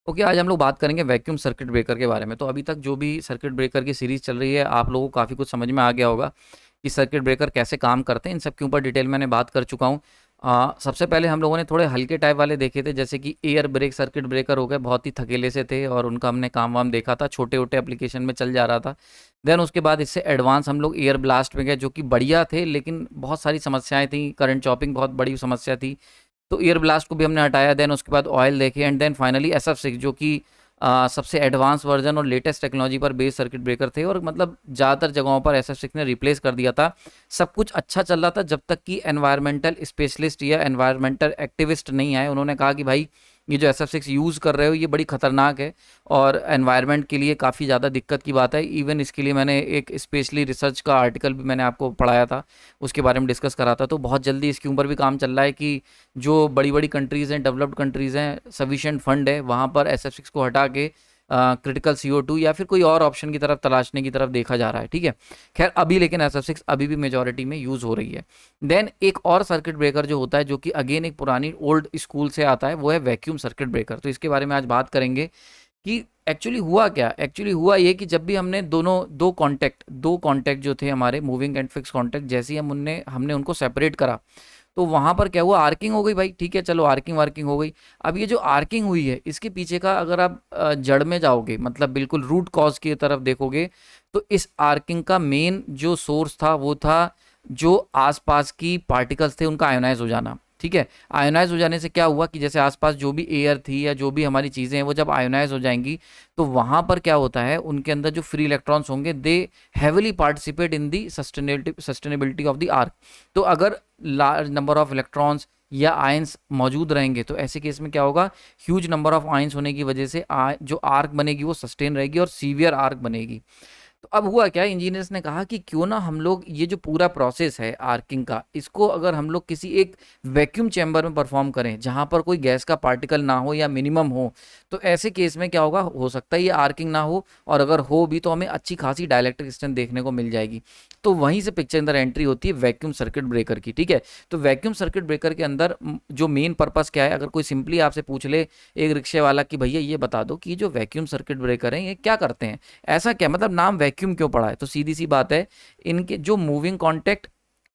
Okay, आज हम लोग बात करेंगे वैक्यूम सर्किट ब्रेकर के बारे में। तो अभी तक जो भी सर्किट ब्रेकर की सीरीज़ चल रही है, आप लोगों को काफ़ी कुछ समझ में आ गया होगा कि सर्किट ब्रेकर कैसे काम करते हैं। इन सब के ऊपर डिटेल मैंने बात कर चुका हूँ। सबसे पहले हम लोगों ने थोड़े हल्के टाइप वाले देखे थे, जैसे कि एयर ब्रेक सर्किट ब्रेकर हो गए, बहुत ही थकेले से थे और उनका हमने काम वाम देखा था, छोटे छोटे एप्लीकेशन में चल जा रहा था। देन उसके बाद इससे एडवांस हम लोग एयर ब्लास्ट में गए, जो कि बढ़िया थे, लेकिन बहुत सारी समस्याएं थी। करंट चॉपिंग बहुत बड़ी समस्या थी, तो एयर ब्लास्ट को भी हमने हटाया। देन उसके बाद ऑयल देखे, एंड देन फाइनली SF6, जो कि सबसे एडवांस वर्जन और लेटेस्ट टेक्नोलॉजी पर बेस्ड सर्किट ब्रेकर थे, और मतलब ज़्यादातर जगहों पर SF6 ने रिप्लेस कर दिया था। सब कुछ अच्छा चल रहा था जब तक कि एनवायरमेंटल स्पेशलिस्ट या एनवायरमेंटल एक्टिविस्ट नहीं आए। उन्होंने कहा कि भाई ये जो SF6 यूज़ कर रहे हो ये बड़ी ख़तरनाक है और एनवायरनमेंट के लिए काफ़ी ज़्यादा दिक्कत की बात है। इवन इसके लिए मैंने एक स्पेशली रिसर्च का आर्टिकल भी मैंने आपको पढ़ाया था, उसके बारे में डिस्कस करा था। तो बहुत जल्दी इसके ऊपर भी काम चल रहा है कि जो बड़ी बड़ी कंट्रीज़ हैं, डेवलप्ड कंट्रीज़ हैं, सफिशिएंट फंड है, वहाँ पर SF6 को हटा के क्रिटिकल CO2 या फिर कोई और ऑप्शन की तरफ तलाशने की तरफ देखा जा रहा है। ठीक है, खैर अभी लेकिन SF6 अभी भी मेजॉरिटी में यूज़ हो रही है। देन एक और सर्किट ब्रेकर जो होता है, जो कि अगेन एक पुरानी ओल्ड स्कूल से आता है, वो है वैक्यूम सर्किट ब्रेकर। तो इसके बारे में आज बात करेंगे कि एक्चुअली हुआ क्या। एक्चुअली हुआ ये कि जब भी हमने दो कॉन्टैक्ट जो थे हमारे, मूविंग एंड फिक्स कॉन्टैक्ट, जैसे ही हमने उनको सेपरेट करा, तो वहां पर क्या हुआ, आर्किंग हो गई भाई। ठीक है, चलो आर्किंग वार्किंग हो गई। अब ये जो आर्किंग हुई है, इसके पीछे का अगर आप जड़ में जाओगे, मतलब बिल्कुल रूट कॉज की तरफ देखोगे, तो इस आर्किंग का मेन जो सोर्स था वो था जो आसपास की पार्टिकल्स थे उनका आयोनाइज हो जाना। ठीक है, आयोनाइज हो जाने से क्या हुआ कि जैसे आसपास जो भी एयर थी या जो भी हमारी चीज़ें हैं, वो जब आयोनाइज हो जाएंगी, तो वहाँ पर क्या होता है, उनके अंदर जो फ्री इलेक्ट्रॉन्स होंगे, they heavily participate in the sustainability of the arc. तो अगर लार्ज नंबर ऑफ इलेक्ट्रॉन्स या आयंस मौजूद रहेंगे, तो ऐसे केस में क्या होगा, ह्यूज नंबर ऑफ आयंस होने की वजह से जो आर्क बनेगी वो सस्टेन रहेगी और सीवियर आर्क बनेगी। तो अब हुआ क्या, इंजीनियर्स ने कहा कि क्यों ना हम लोग ये जो पूरा प्रोसेस है आर्किंग का, इसको अगर हम लोग किसी एक वैक्यूम चैम्बर में परफॉर्म करें, जहां पर कोई गैस का पार्टिकल ना हो या मिनिमम हो, तो ऐसे केस में क्या होगा, हो सकता है ये आर्किंग ना हो, और अगर हो भी तो हमें अच्छी खासी डाइलेक्ट्रिक स्ट्रेंथ देखने को मिल जाएगी। तो वहीं से पिक्चर अंदर एंट्री होती है वैक्यूम सर्किट ब्रेकर की। ठीक है, तो वैक्यूम सर्किट ब्रेकर के अंदर जो मेन पर्पस क्या है, अगर कोई सिंपली आपसे पूछ ले एक रिक्शे वाला कि भैया ये बता दो कि जो वैक्यूम सर्किट ब्रेकर है ये क्या करते हैं, ऐसा क्या मतलब नाम वैक्यूम क्यों पड़ा है, तो सीधी सी बात है, इनके जो मूविंग कॉन्टैक्ट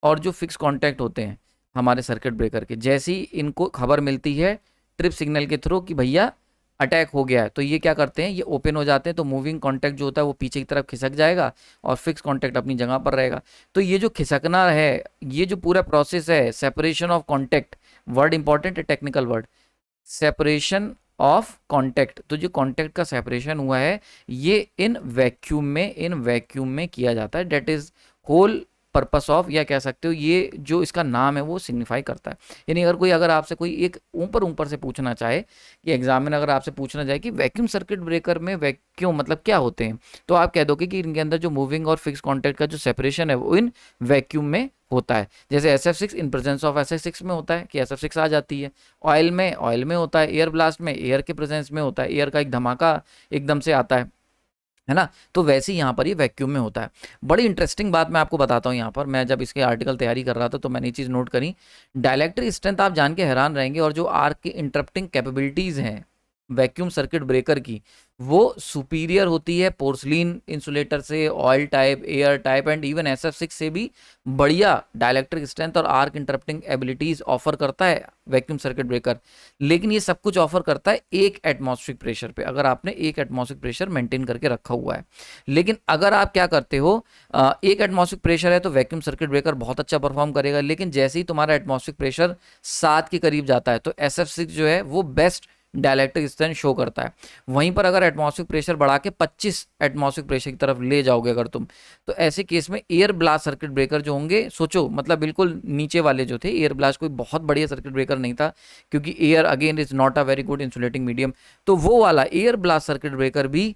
और जो फिक्स कॉन्टैक्ट होते हैं हमारे सर्किट ब्रेकर के, जैसी इनको खबर मिलती है ट्रिप सिग्नल के थ्रू कि भैया अटैक हो गया है, तो ये क्या करते हैं, ये ओपन हो जाते हैं। तो मूविंग कॉन्टैक्ट जो होता है वो पीछे की तरफ खिसक जाएगा और फिक्स कॉन्टैक्ट अपनी जगह पर रहेगा। तो ये जो खिसकना है, ये जो पूरा प्रोसेस है, separation of contact, word important है, technical word, separation of contact. तो जो कॉन्टैक्ट का सेपरेशन हुआ है, ये इन वैक्यूम में किया जाता है। That is whole purpose of, या कह सकते हो ये जो इसका नाम है वो सिग्निफाई करता है। यानी अगर आपसे कोई एक ऊपर ऊपर से पूछना चाहे, कि एग्जाम में अगर आपसे पूछना चाहे कि वैक्यूम सर्किट ब्रेकर में वैक्यूम मतलब क्या होते हैं, तो आप कह दोगे कि इनके अंदर जो मूविंग और फिक्स कॉन्टैक्ट का जो सेपरेशन है वो इन वैक्यूम में होता है। जैसे SF6 in presence of SF6 में होता है कि SF6 आ जाती है। ऑयल में होता है, एयर ब्लास्ट में एयर के प्रेजेंस में होता है, एयर का एक धमाका एकदम से आता है ना। तो वैसे ही यहाँ पर ये वैक्यूम में होता है। बड़ी इंटरेस्टिंग बात मैं आपको बताता हूँ, यहाँ पर मैं जब इसके आर्टिकल तैयारी कर रहा था तो मैंने ये चीज़ नोट करी। डायलेक्ट्रिक स्ट्रेंथ आप जान के हैरान रहेंगे, और जो आर्क की इंटरप्टिंग कैपेबिलिटीज़ हैं वैक्यूम सर्किट ब्रेकर की, वो सुपीरियर होती है पोर्सलिन इंसुलेटर से, oil type, air type, and even SF6 से भी बढ़िया डायलेक्ट्रिक स्ट्रेंथ और आर्क इंटरप्टिंग एबिलिटीज ऑफर करता है वैक्यूम सर्किट ब्रेकर। लेकिन ये सब कुछ ऑफर करता है एक एटमॉस्फेरिक प्रेशर पे, अगर आपने एक एटमॉस्फेरिक प्रेशर मेंटेन करके रखा हुआ है। लेकिन अगर आप क्या करते हो, एक एटमॉस्फेरिक प्रेशर है तो वैक्यूम सर्किट ब्रेकर बहुत अच्छा परफॉर्म करेगा, लेकिन जैसे ही तुम्हारा एटमॉस्फेरिक प्रेशर 7 के करीब जाता है, तो SF6 जो है वो बेस्ट डायलेक्ट्रिक स्ट्रेंथ शो करता है। वहीं पर अगर एटमॉस्फेरिक प्रेशर बढ़ा के 25 एटमॉस्फेरिक प्रेशर की तरफ ले जाओगे अगर तुम, तो ऐसे केस में एयर ब्लास्ट सर्किट ब्रेकर जो होंगे, सोचो मतलब बिल्कुल नीचे वाले जो थे, एयर ब्लास्ट कोई बहुत बढ़िया सर्किट ब्रेकर नहीं था, क्योंकि air again is not a very good insulating medium. तो वो वाला एयर ब्लास्ट सर्किट ब्रेकर भी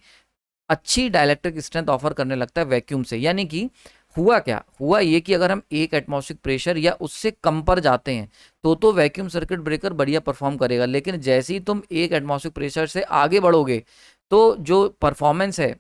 अच्छी डायलेक्ट्रिक स्ट्रेंथ ऑफर करने लगता है वैक्यूम से। यानी कि हुआ क्या, हुआ ये कि अगर हम एक एटमॉस्फेरिक प्रेशर या उससे कम पर जाते हैं, तो वैक्यूम सर्किट ब्रेकर बढ़िया परफॉर्म करेगा। लेकिन जैसे ही तुम एक एटमॉस्फेरिक प्रेशर से आगे बढ़ोगे, तो जो परफॉर्मेंस है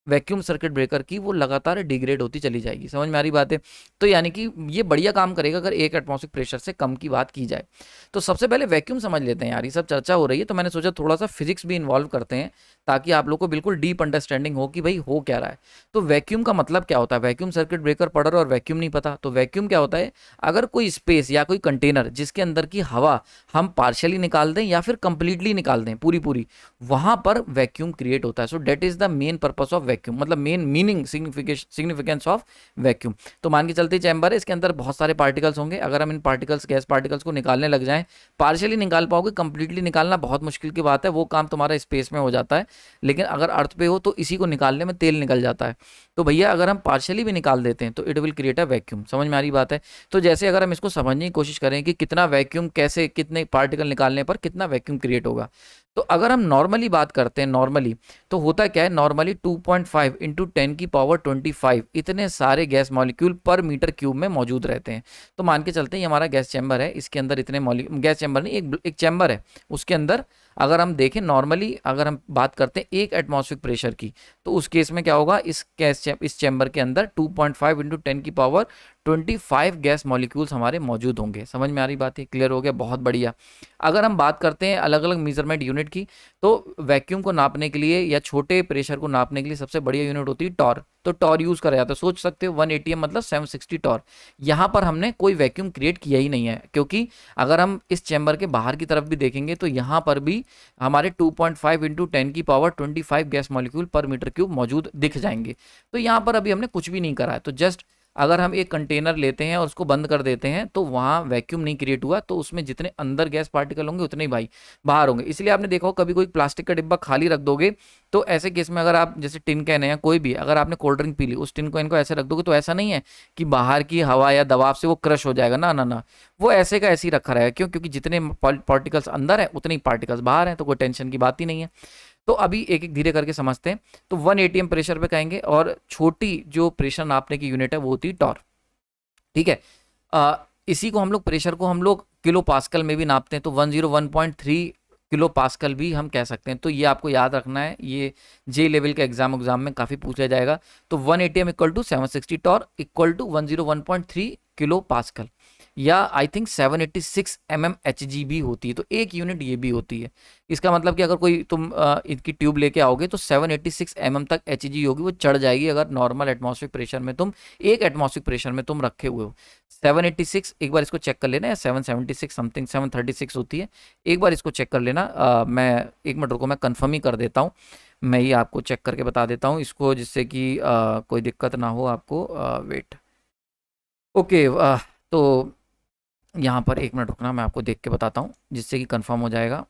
वैक्यूम सर्किट ब्रेकर की वो लगातार डिग्रेड होती चली जाएगी। समझ में आ रही बात है? तो यानी कि ये बढ़िया काम करेगा अगर 1 एटमॉस्फेरिक प्रेशर से कम की बात की जाए। तो सबसे पहले वैक्यूम समझ लेते हैं यार, ये सब चर्चा हो रही है तो मैंने सोचा थोड़ा सा फिजिक्स भी इन्वॉल्व करते हैं ताकि आप लोग को बिल्कुल डीप अंडरस्टैंडिंग हो कि भाई हो क्या रहा है। तो वैक्यूम का मतलब क्या होता है? वैक्यूम सर्किट ब्रेकर पढ़ रहे हो और वैक्यूम नहीं पता, तो वैक्यूम क्या होता है? अगर कोई स्पेस या कोई कंटेनर जिसके अंदर की हवा हम पार्शियली निकाल दें या फिर कंप्लीटली निकाल दें पूरी पूरी, वहां पर वैक्यूम क्रिएट होता है। So that is the main purpose of vacuum, मतलब main meaning significance of vacuum. तो मान के चलते चैम्बर है, इसके अंदर बहुत सारे पार्टिकल्स होंगे, अगर हम इन पार्टिकल्स गैस पार्टिकल्स को निकालने लग जाएं, पार्शियली निकाल पाओगे, कंप्लीटली निकालना बहुत मुश्किल की बात है, वो काम तुम्हारा स्पेस में हो जाता है। लेकिन अगर अर्थ पे हो तो इसी को निकालने में तेल निकल जाता है। तो भैया अगर हम पार्शियली भी निकाल देते हैं तो it will create a vacuum. समझ में आ रही बात है? तो जैसे अगर हम इसको समझने की कोशिश करें कि कितना वैक्यूम, कैसे कितने पार्टिकल निकालने पर कितना वैक्यूम क्रिएट होगा, तो अगर हम नॉर्मली बात करते हैं, नॉर्मली तो होता क्या है, नॉर्मली 2.5 इंटू 10⁻25 इतने सारे गैस मॉलिक्यूल पर मीटर क्यूब में मौजूद रहते हैं। तो मान के चलते हैं ये हमारा गैस चैम्बर है, इसके अंदर इतने गैस चैम्बर नहीं, एक चैम्बर है, उसके अंदर अगर हम देखें नॉर्मली, अगर हम बात करते हैं 1 एटमॉस्फेरिक प्रेशर की, तो उस केस में क्या होगा, इस चैम्बर के अंदर 2.5 इंटू 10⁻25 गैस मॉलिक्यूल्स हमारे मौजूद होंगे। समझ में आ रही बात है? क्लियर हो गया? बहुत बढ़िया। अगर हम बात करते हैं अलग अलग मेजरमेंट यूनिट की, तो वैक्यूम को नापने के लिए या छोटे प्रेशर को नापने के लिए सबसे बढ़िया यूनिट होती है टॉर। तो टॉर यूज करा जाता है। सोच सकते हो 1 ATM मतलब 760 टॉर। यहाँ पर हमने कोई वैक्यूम क्रिएट किया ही नहीं है, क्योंकि अगर हम इस चैम्बर के बाहर की तरफ भी देखेंगे तो यहाँ पर भी हमारे 2.5 इंटू 10⁻25 गैस मॉलिक्यूल पर मीटर क्यूब मौजूद दिख जाएंगे। तो यहाँ पर अभी हमने कुछ भी नहीं करा है। तो जस्ट अगर हम एक कंटेनर लेते हैं और उसको बंद कर देते हैं तो वहाँ वैक्यूम नहीं क्रिएट हुआ, तो उसमें जितने अंदर गैस पार्टिकल होंगे उतने ही भाई बाहर होंगे। इसलिए आपने देखा हो कभी कोई प्लास्टिक का डिब्बा खाली रख दोगे तो ऐसे केस में, अगर आप जैसे टिन कैन है या कोई भी, अगर आपने कोल्ड ड्रिंक पी ली, उस टिन को इनको ऐसे रख दोगे तो ऐसा नहीं है कि बाहर की हवा या दबाव से वो क्रश हो जाएगा, ना ना ना, वो ऐसे का ऐसे ही रखा रहेगा। क्यों? क्योंकि जितने पार्टिकल्स अंदर है उतने ही पार्टिकल्स बाहर हैं, तो कोई टेंशन की बात ही नहीं है। तो अभी एक एक धीरे करके समझते हैं। तो 1 ATM प्रेशर पे कहेंगे, और छोटी जो प्रेशर नापने की यूनिट है वो होती है टॉर। ठीक है। इसी को हम लोग, प्रेशर को हम लोग किलो पास्कल में भी नापते हैं, तो 101.3 किलो पास्कल भी हम कह सकते हैं। तो ये आपको याद रखना है, ये जे लेवल के एग्जाम में काफ़ी पूछा जाएगा। तो 1 ATM equal to 760 torr equal to 101.3 kilopascal, या आई थिंक 786 HG भी होती है। तो एक यूनिट ये भी होती है। इसका मतलब कि अगर कोई तुम इनकी ट्यूब लेके आओगे तो 786 तक HG होगी, वो चढ़ जाएगी अगर नॉर्मल एटमॉस्फेरिक प्रेशर में तुम, 1 एटमॉस्फेरिक प्रेशर में तुम रखे हुए हो। 786 एक बार इसको चेक कर लेना, या 776 समथिंग 736 होती है, एक बार इसको चेक कर लेना। मैं 1 मिनट रुको, मैं कन्फर्म ही कर देता हूँ, मैं ही आपको चेक करके बता देता हूँ इसको, जिससे कि कोई दिक्कत ना हो आपको। Wait, okay. तो यहाँ पर 1 मिनट रुकना, मैं आपको देख के बताता हूँ जिससे कि कंफर्म हो जाएगा।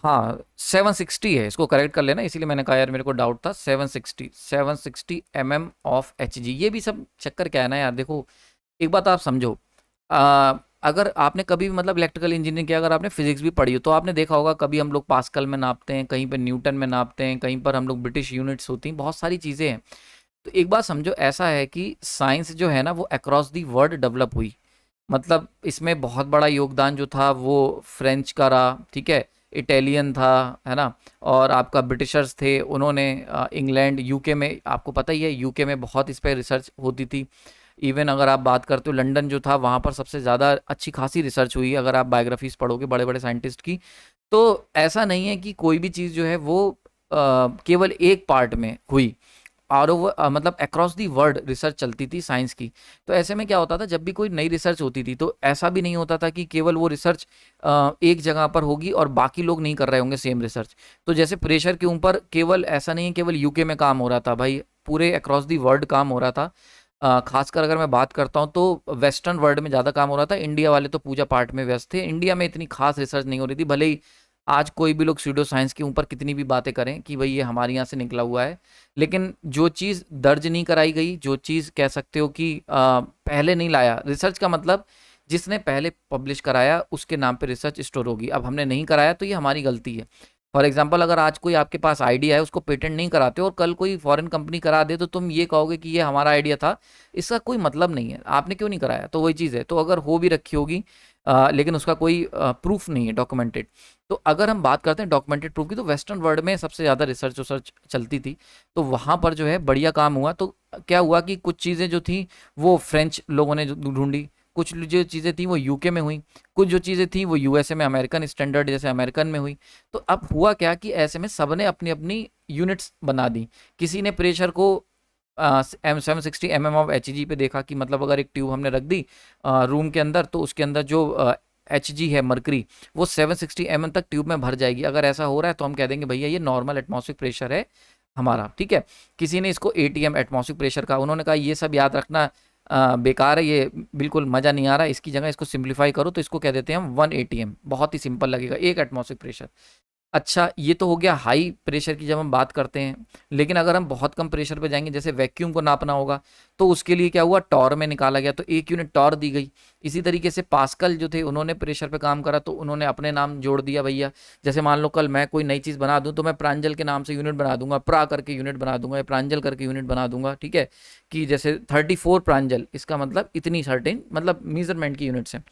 हाँ 760 है, इसको करेक्ट कर लेना, इसीलिए मैंने कहा यार मेरे को डाउट था। 760 ऑफ HG। ये भी सब चक्कर क्या है ना यार, देखो एक बात आप समझो, अगर आपने कभी भी मतलब इलेक्ट्रिकल इंजीनियरिंग किया, अगर आपने फिजिक्स भी पढ़ी हो तो आपने देखा होगा कभी हम लोग पास्कल में नापते हैं, कहीं पर न्यूटन में नापते हैं, कहीं पर हम लोग ब्रिटिश यूनिट्स होती हैं, बहुत सारी चीज़ें हैं। तो एक बात समझो, ऐसा है कि साइंस जो है ना वो अक्रॉस दी वर्ल्ड डेवलप हुई। मतलब इसमें बहुत बड़ा योगदान जो था वो फ्रेंच का रहा, ठीक है, इटालियन था, है ना, और आपका ब्रिटिशर्स थे, उन्होंने इंग्लैंड, यूके में, आपको पता ही है यूके में बहुत इस पर रिसर्च होती थी। इवन अगर आप बात करते हो लंदन जो था, वहाँ पर सबसे ज़्यादा अच्छी खासी रिसर्च हुई, अगर आप बायोग्राफीज पढ़ोगे बड़े बड़े साइंटिस्ट की। तो ऐसा नहीं है कि कोई भी चीज़ जो है वो केवल एक पार्ट में हुई, और मतलब अक्रॉस दी वर्ल्ड रिसर्च चलती थी साइंस की। तो ऐसे में क्या होता था, जब भी कोई नई रिसर्च होती थी तो ऐसा भी नहीं होता था कि केवल वो रिसर्च एक जगह पर होगी और बाकी लोग नहीं कर रहे होंगे सेम रिसर्च। तो जैसे प्रेशर के ऊपर केवल ऐसा नहीं है केवल यूके में काम हो रहा था भाई, पूरे अक्रॉस दी वर्ल्ड काम हो रहा था। खासकर अगर मैं बात करता हूँ तो वेस्टर्न वर्ल्ड में ज़्यादा काम हो रहा था, इंडिया वाले तो पूजा पाठ में व्यस्त थे, इंडिया में इतनी खास रिसर्च नहीं हो रही थी। भले ही आज कोई भी लोग स्यूडो साइंस के ऊपर कितनी भी बातें करें कि भाई ये हमारे यहाँ से निकला हुआ है, लेकिन जो चीज़ दर्ज नहीं कराई गई, जो चीज़ कह सकते हो कि पहले नहीं लाया, रिसर्च का मतलब जिसने पहले पब्लिश कराया उसके नाम पे रिसर्च स्टोर होगी। अब हमने नहीं कराया तो ये हमारी गलती है। फॉर एग्जाम्पल, अगर आज कोई आपके पास आइडिया है, उसको पेटेंट नहीं कराते और कल कोई फॉरेन कंपनी करा दे, तो तुम ये कहोगे कि ये हमारा आइडिया था, इसका कोई मतलब नहीं है, आपने क्यों नहीं कराया। तो वही चीज़ है, तो अगर हो भी रखी होगी लेकिन उसका कोई प्रूफ नहीं है डॉक्यूमेंटेड, तो अगर हम बात करते हैं डॉक्यूमेंटेड प्रूफ की, तो वेस्टर्न वर्ल्ड में सबसे ज़्यादा रिसर्च चलती थी, तो वहाँ पर जो है बढ़िया काम हुआ। तो क्या हुआ कि कुछ चीज़ें जो थी वो फ्रेंच लोगों ने ढूंढी, कुछ जो चीज़ें थी वो यूके में हुई, कुछ जो चीज़ें थी वो यूएसए में अमेरिकन स्टैंडर्ड जैसे अमेरिकन में हुई। तो अब हुआ क्या कि ऐसे में सबने अपनी अपनी यूनिट्स बना दी। किसी ने प्रेशर को M760 mm ऑफ HG पे देखा कि मतलब अगर एक ट्यूब हमने रख दी रूम के अंदर, तो उसके अंदर जो HG है मरकरी, वो 760 mm तक ट्यूब में भर जाएगी। अगर ऐसा हो रहा है तो हम कह देंगे भैया ये नॉर्मल एटमॉस्फेरिक प्रेशर है हमारा, ठीक है। किसी ने इसको ATM एटमॉस्फेरिक प्रेशर का, उन्होंने कहा ये सब याद रखना बेकार है, ये बिल्कुल मज़ा नहीं आ रहा, इसकी जगह इसको सिंप्लीफाई करो तो इसको कह देते हैं हम 1 ATM, बहुत ही सिंपल लगेगा, 1 एटमॉस्फेरिक प्रेशर। अच्छा, ये तो हो गया हाई प्रेशर की जब हम बात करते हैं। लेकिन अगर हम बहुत कम प्रेशर पे जाएंगे, जैसे वैक्यूम को नापना होगा, तो उसके लिए क्या हुआ, टॉर में निकाला गया, तो 1 यूनिट टॉर दी गई। इसी तरीके से पास्कल जो थे उन्होंने प्रेशर पे काम करा, तो उन्होंने अपने नाम जोड़ दिया भैया। जैसे मान लो कल मैं कोई नई चीज़ बना दूं, तो मैं प्रांजल के नाम से यूनिट बना दूंगा, प्रा करके यूनिट बना दूंगा या प्रांजल करके यूनिट बना दूंगा, ठीक है। कि जैसे 34 प्रांजल, इसका मतलब इतनी सर्टेन मतलब मीजरमेंट की यूनिट्स हैं।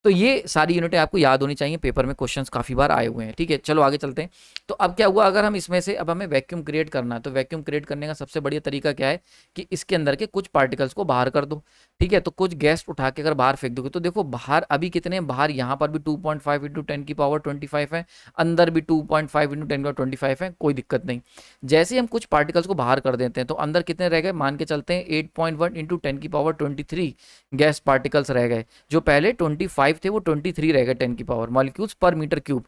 तो ये सारी यूनिटें आपको याद होनी चाहिए, पेपर में क्वेश्चंस काफ़ी बार आए हुए हैं, ठीक है। चलो आगे चलते हैं। तो अब क्या हुआ, अगर हम इसमें से अब हमें वैक्यूम क्रिएट करना है, तो वैक्यूम क्रिएट करने का सबसे बढ़िया तरीका क्या है कि इसके अंदर के कुछ पार्टिकल्स को बाहर कर दो, ठीक है। तो कुछ गैस उठा के अगर बाहर फेंक दोगे, तो देखो बाहर अभी कितने हैं, बाहर यहाँ पर भी 2.5 इंटू 10⁻25 है, अंदर भी 2.5 इंटू 10⁻25 है, कोई दिक्कत नहीं। जैसे ही हम कुछ पार्टिकल्स को बाहर कर देते हैं, तो अंदर कितने रह गए, मान के चलते हैं 8.1 इंटू 10⁻23 गैस पार्टिकल्स रह गए। जो पहले 25 थे वो 23 रह गए 10 की पावर मॉलिक्यूल्स पर मीटर क्यूब।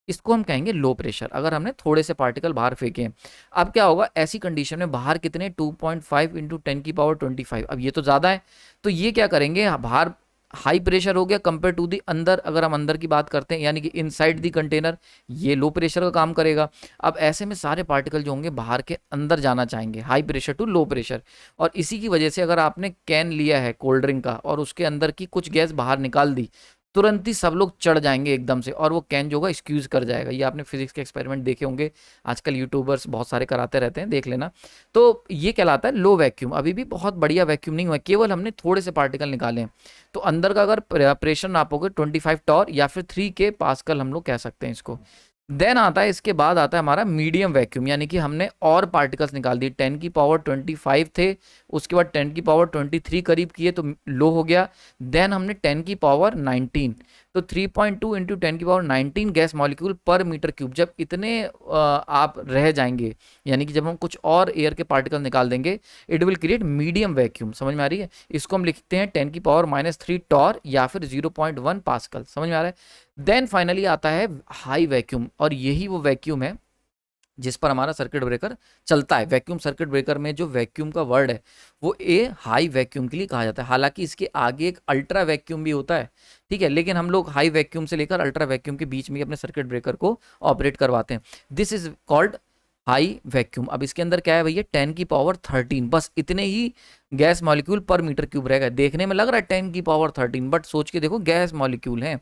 इसको हम कहेंगे लो प्रेशर, अगर हमने थोड़े से पार्टिकल बाहर फेंके। अब क्या होगा, ऐसी कंडीशन में बाहर कितने 2.5 इंटू 10⁻25, अब ये तो ज़्यादा है। तो ये क्या करेंगे, बाहर हाई प्रेशर हो गया कंपेयर टू दी अंदर, अगर हम अंदर की बात करते हैं यानी कि इनसाइड दी कंटेनर, ये लो प्रेशर का काम करेगा। अब ऐसे में सारे पार्टिकल जो होंगे बाहर के अंदर जाना चाहेंगे, high pressure to low pressure. और इसी की वजह से अगर आपने कैन लिया है कोल्ड ड्रिंक का और उसके अंदर की कुछ गैस बाहर निकाल दी, तुरंत ही सब लोग चढ़ जाएंगे एकदम से, और वो कैन जो होगा स्क्यूज कर जाएगा। ये आपने फिजिक्स के एक्सपेरिमेंट देखे होंगे, आजकल यूट्यूबर्स बहुत सारे कराते रहते हैं, देख लेना। तो ये कहलाता है लो वैक्यूम। अभी भी बहुत बढ़िया वैक्यूम नहीं हुआ, केवल हमने थोड़े से पार्टिकल निकाले हैं। तो अंदर का अगर प्रेशर नापोगे 25 टॉर या फिर 3 के पास्कल हम लोग कह सकते हैं इसको। देन आता है, इसके बाद आता है हमारा मीडियम वैक्यूम, यानी कि हमने और पार्टिकल्स निकाल दिए, 10⁻25 थे, उसके बाद 10⁻23 करीब किए तो लो हो गया। देन हमने 10⁻19, तो 3.2 इंटू 10⁻19 गैस मॉलिक्यूल पर मीटर क्यूब। जब इतने आप रह जाएंगे, यानी कि जब हम कुछ और एयर के पार्टिकल निकाल देंगे, it will create medium vacuum. समझ में आ रही है, इसको हम लिखते हैं 10⁻³ टॉर या फिर 0.1 पास्कल। समझ में आ रहा है। देन फाइनली आता है हाई वैक्यूम, और यही वो वैक्यूम है जिस पर हमारा सर्किट ब्रेकर चलता है। वैक्यूम सर्किट ब्रेकर में जो वैक्यूम का वर्ड है वो ए हाई वैक्यूम के लिए कहा जाता है। हालांकि इसके आगे एक अल्ट्रा वैक्यूम भी होता है, ठीक है, लेकिन हम लोग हाई वैक्यूम से लेकर अल्ट्रा वैक्यूम के बीच में अपने सर्किट ब्रेकर को ऑपरेट करवाते हैं। This is called high vacuum. अब इसके अंदर क्या है भैया, 10⁻13, बस इतने ही गैस मॉलिक्यूल पर मीटर क्यूब रहेगा। देखने में लग रहा है 10⁻13, बट सोच के देखो गैस मॉलिक्यूल है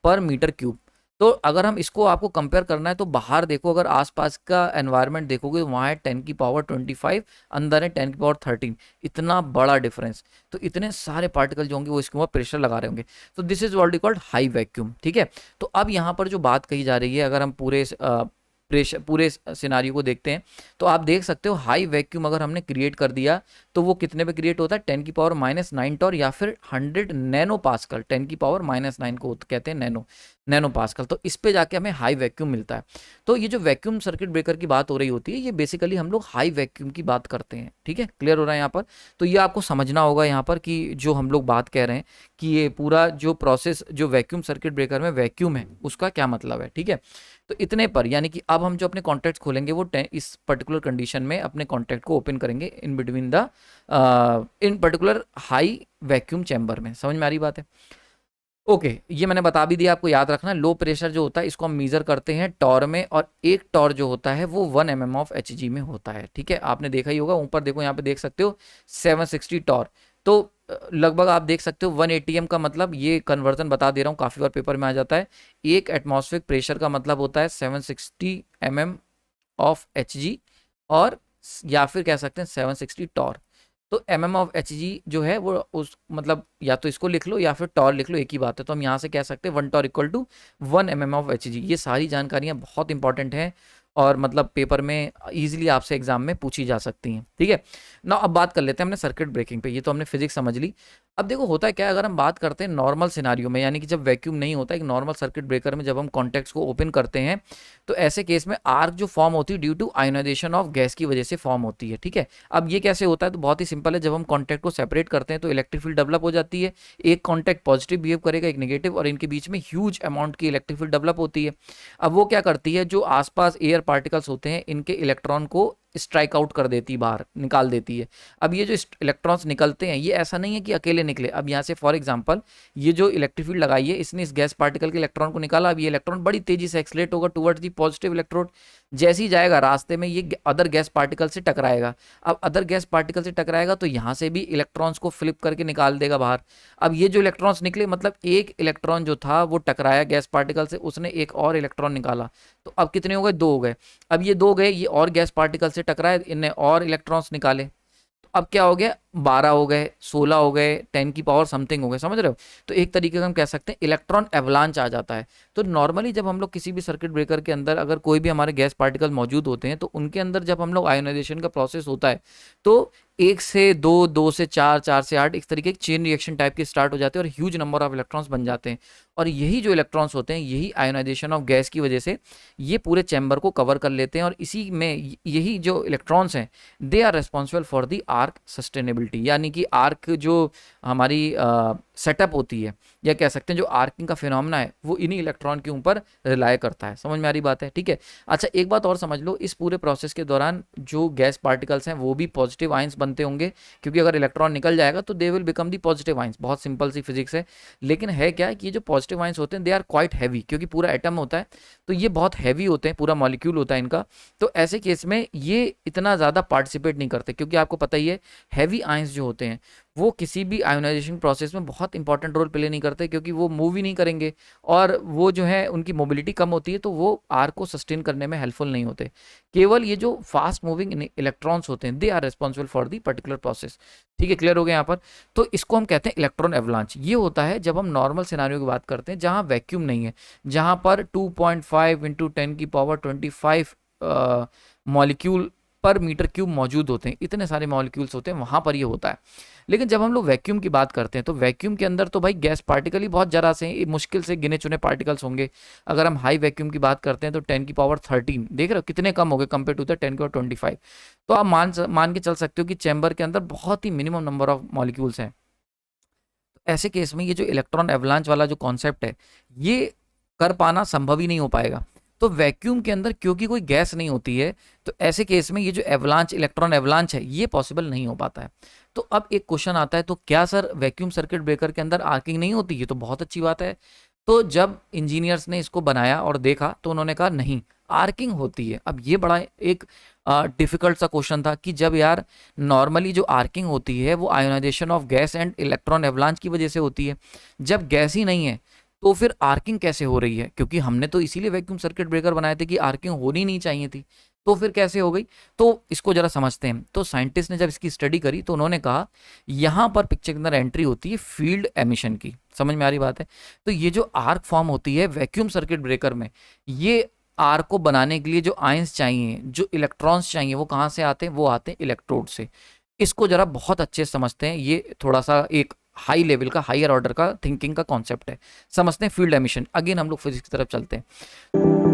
पर मीटर क्यूब। तो अगर हम इसको आपको कंपेयर करना है, तो बाहर देखो, अगर आसपास का एनवायरनमेंट देखोगे, वहाँ है 10⁻25, अंदर है 10⁻13, इतना बड़ा डिफरेंस। तो इतने सारे पार्टिकल जो होंगे वो इसके ऊपर प्रेशर लगा रहे होंगे। तो this is also called high vacuum, ठीक है। तो अब यहाँ पर जो बात कही जा रही है, अगर हम प्रेशर पूरे सिनारियो को देखते हैं, तो आप देख सकते हो हाई वैक्यूम अगर हमने क्रिएट कर दिया, तो वो कितने पे क्रिएट होता है, 10⁻⁹ टॉर या फिर 100 नैनो पास्कल। 10⁻⁹ को कहते हैं नैनो पास्कल। तो इस पे जाके हमें हाई वैक्यूम मिलता है। तो ये जो वैक्यूम सर्किट ब्रेकर की बात हो रही होती है, ये बेसिकली हम लोग हाई वैक्यूम की बात करते हैं, ठीक है। क्लियर हो रहा है यहाँ पर। तो ये आपको समझना होगा यहाँ पर कि जो हम लोग बात कह रहे हैं कि ये पूरा जो प्रोसेस जो वैक्यूम सर्किट ब्रेकर में वैक्यूम है उसका क्या मतलब है, ठीक है। तो इतने पर, यानी कि अब हम जो अपने कॉन्टैक्ट खोलेंगे वो इस पर्टिकुलर कंडीशन में अपने कॉन्टैक्ट को ओपन करेंगे in between the in particular high vacuum chamber में। समझ में आ रही बात है। ओके, ये मैंने बता भी दिया, आपको याद रखना। लो प्रेशर जो होता है इसको हम मीजर करते हैं टॉर में, और एक टॉर जो होता है वो 1 mm ऑफ HG में होता है, ठीक है। आपने देखा ही होगा, ऊपर देखो, यहाँ पे देख सकते हो 760 टॉर। तो लगभग आप देख सकते हो 1 ATM का मतलब, ये कन्वर्जन बता दे रहा हूँ, काफ़ी बार पेपर में आ जाता है। एक एटमॉस्फेरिक प्रेशर का मतलब होता है 760 mm ऑफ HG, और या फिर कह सकते हैं 760 टॉर। तो mm ऑफ एच जी जो है वो उस मतलब या तो इसको लिख लो या फिर टॉर लिख लो, एक ही बात है। तो हम यहाँ से कह सकते हैं 1 torr equal to 1 mm of H G. ये सारी जानकारियाँ बहुत इंपॉर्टेंट हैं और मतलब पेपर में इजीली आपसे एग्जाम में पूछी जा सकती हैं, ठीक है ना। अब बात कर लेते हैं हमने सर्किट ब्रेकिंग पे, ये तो हमने फिजिक्स समझ ली। अब देखो होता है क्या, अगर हम बात करते हैं नॉर्मल सिनारियो में, यानी कि जब वैक्यूम नहीं होता, एक नॉर्मल सर्किट ब्रेकर में जब हम कॉन्टैक्ट्स को ओपन करते हैं तो ऐसे केस में आर्क जो फॉर्म होती है due to ionization of gas की वजह से फॉर्म होती है, ठीक है। अब ये कैसे होता है, तो बहुत ही सिंपल है। जब हम कॉन्टैक्ट को सेपरेट करते हैं तो इलेक्ट्रिक फील्ड डेवलप हो जाती है, एक कॉन्टैक्ट पॉजिटिव बिहेव करेगा, एक नेगेटिव, और इनके बीच में ह्यूज अमाउंट की इलेक्ट्रिक फील्ड डेवलप होती है। अब वो क्या करती है, जो आसपास एयर पार्टिकल्स होते हैं इनके इलेक्ट्रॉन को स्ट्राइक आउट कर देती, बाहर निकाल देती है। अब ये जो इलेक्ट्रॉन्स निकलते हैं ये ऐसा नहीं है कि अकेले निकले। अब यहाँ से फॉर एग्जांपल ये जो इलेक्ट्रिक फील्ड लगाई है इसने इस गैस पार्टिकल के इलेक्ट्रॉन को निकाला। अब ये इलेक्ट्रॉन बड़ी तेजी से एक्सलेट होगा टुवर्ड्स दी पॉजिटिव इलेक्ट्रोड। जैसे ही जाएगा रास्ते में ये अदर गैस पार्टिकल से टकराएगा। अब अदर गैस पार्टिकल से टकराएगा तो यहाँ से भी इलेक्ट्रॉन्स को फ्लिप करके निकाल देगा बाहर। अब ये जो इलेक्ट्रॉन्स निकले मतलब एक इलेक्ट्रॉन जो था वो टकराया गैस पार्टिकल से, उसने एक और इलेक्ट्रॉन निकाला। तो अब कितने हो गए, 2 हो गए। अब ये 2 गए, ये और गैस पार्टिकल से टकराए, इनने और इलेक्ट्रॉन्स निकाले। तो अब क्या हो गया, 12 हो गए, 16 हो गए, 10 की पावर समथिंग हो गए, समझ रहे हो। तो एक तरीके का हम कह सकते हैं इलेक्ट्रॉन एवलांच आ जाता है। तो नॉर्मली जब हम लोग किसी भी सर्किट ब्रेकर के अंदर अगर कोई भी हमारे गैस पार्टिकल मौजूद होते हैं तो उनके अंदर जब हम लोग आयोनाइजेशन का प्रोसेस होता है तो 1 से 2, 2 से 4, 4 से 8, इस तरीके की चेन रिएक्शन टाइप के स्टार्ट हो जाते हैं और ह्यूज नंबर ऑफ इलेक्ट्रॉन्स बन जाते हैं। और यही जो इलेक्ट्रॉन्स होते हैं यही आयोनाइजेशन ऑफ गैस की वजह से ये पूरे चैम्बर को कवर कर लेते हैं। और इसी में यही जो इलेक्ट्रॉन्स हैं they are responsible for the arc sustainability, यानी कि आर्क जो हमारी सेटअप होती है या कह सकते हैं जो आर्किंग का फिनोमेना है वो इन्हीं इलेक्ट्रॉन के ऊपर रिलाय करता है। समझ में आ रही बात है, ठीक है। अच्छा एक बात और समझ लो, इस पूरे प्रोसेस के दौरान जो गैस पार्टिकल्स हैं वो भी पॉजिटिव आयंस बनते होंगे, क्योंकि अगर इलेक्ट्रॉन निकल जाएगा तो they will become the positive ions. बहुत सिंपल सी फिजिक्स है। लेकिन है क्या कि ये जो पॉजिटिव आयंस होते हैं दे आर क्वाइट हैवी, क्योंकि पूरा एटम होता है तो ये बहुत हैवी होते हैं, पूरा मॉलिक्यूल होता है इनका। तो ऐसे केस में ये इतना ज़्यादा पार्टिसिपेट नहीं करते, क्योंकि आपको पता ही है हैवी आयंस जो होते हैं वो किसी भी आयोनाइजेशन प्रोसेस में बहुत इंपॉर्टेंट रोल प्ले नहीं करते, क्योंकि वो मूव ही नहीं करेंगे और वो जो है उनकी मोबिलिटी कम होती है तो वो आर को सस्टेन करने में हेल्पफुल नहीं होते। केवल ये जो फास्ट मूविंग इलेक्ट्रॉन्स होते हैं they are responsible for the particular process, ठीक है। क्लियर हो गया यहाँ पर। तो इसको हम कहते हैं इलेक्ट्रॉन एवलांच। ये होता है जब हम नॉर्मल सिनारियो की बात करते हैं जहाँ वैक्यूम नहीं है, जहाँ पर 2.5 इंटू 10 की पावर 25 मॉलिक्यूल पर मीटर क्यूब मौजूद होते हैं, इतने सारे मॉलिक्यूल्स होते हैं, वहाँ पर ये होता है। लेकिन जब हम लोग वैक्यूम की बात करते हैं तो वैक्यूम के अंदर तो भाई गैस पार्टिकल ही बहुत जरा से हैं, मुश्किल से गिने चुने पार्टिकल्स होंगे। अगर हम हाई वैक्यूम की बात करते हैं तो 10 की पावर 13, देख रहे हो कितने कम हो गए कंपेयर टू द 10 की पावर 25। तो आप मान के चल सकते हो कि चैम्बर के अंदर बहुत ही मिनिमम नंबर ऑफ मॉलिक्यूल्स हैं। तो ऐसे केस में ये जो इलेक्ट्रॉन एवलांच वाला जो कॉन्सेप्ट है ये कर पाना संभव ही नहीं हो पाएगा। तो वैक्यूम के अंदर क्योंकि कोई गैस नहीं होती है तो ऐसे केस में ये जो एवलांच इलेक्ट्रॉन एवलांच है ये पॉसिबल नहीं हो पाता है। तो अब एक क्वेश्चन आता है, तो क्या सर वैक्यूम सर्किट ब्रेकर के अंदर आर्किंग नहीं होती? ये तो बहुत अच्छी बात है। तो जब इंजीनियर्स ने इसको बनाया और देखा तो उन्होंने कहा नहीं, आर्किंग होती है। अब ये बड़ा एक डिफिकल्ट सा क्वेश्चन था कि जब यार नॉर्मली जो आर्किंग होती है वो ionization of gas and electron avalanche की वजह से होती है, जब गैस ही नहीं है तो फिर आर्किंग कैसे हो रही है? क्योंकि हमने तो इसीलिए वैक्यूम सर्किट ब्रेकर बनाए थे कि आर्किंग होनी नहीं चाहिए थी, तो फिर कैसे हो गई? तो इसको जरा समझते हैं। तो साइंटिस्ट ने जब इसकी स्टडी करी तो उन्होंने कहा यहाँ पर पिक्चर के अंदर एंट्री होती है फील्ड एमिशन की। समझ में आ रही बात है? तो ये जो आर्क फॉर्म होती है वैक्यूम सर्किट ब्रेकर में, ये आर्क को बनाने के लिए जो आयंस चाहिए, जो इलेक्ट्रॉन्स चाहिए, वो कहाँ से आते हैं? वो आते हैं इलेक्ट्रोड से। इसको जरा बहुत अच्छे से समझते हैं, ये थोड़ा सा एक हाई लेवल का, हायर ऑर्डर का थिंकिंग का कॉन्सेप्ट है। समझते हैं फील्ड एमिशन। अगेन हम लोग फिजिक्स की तरफ चलते हैं।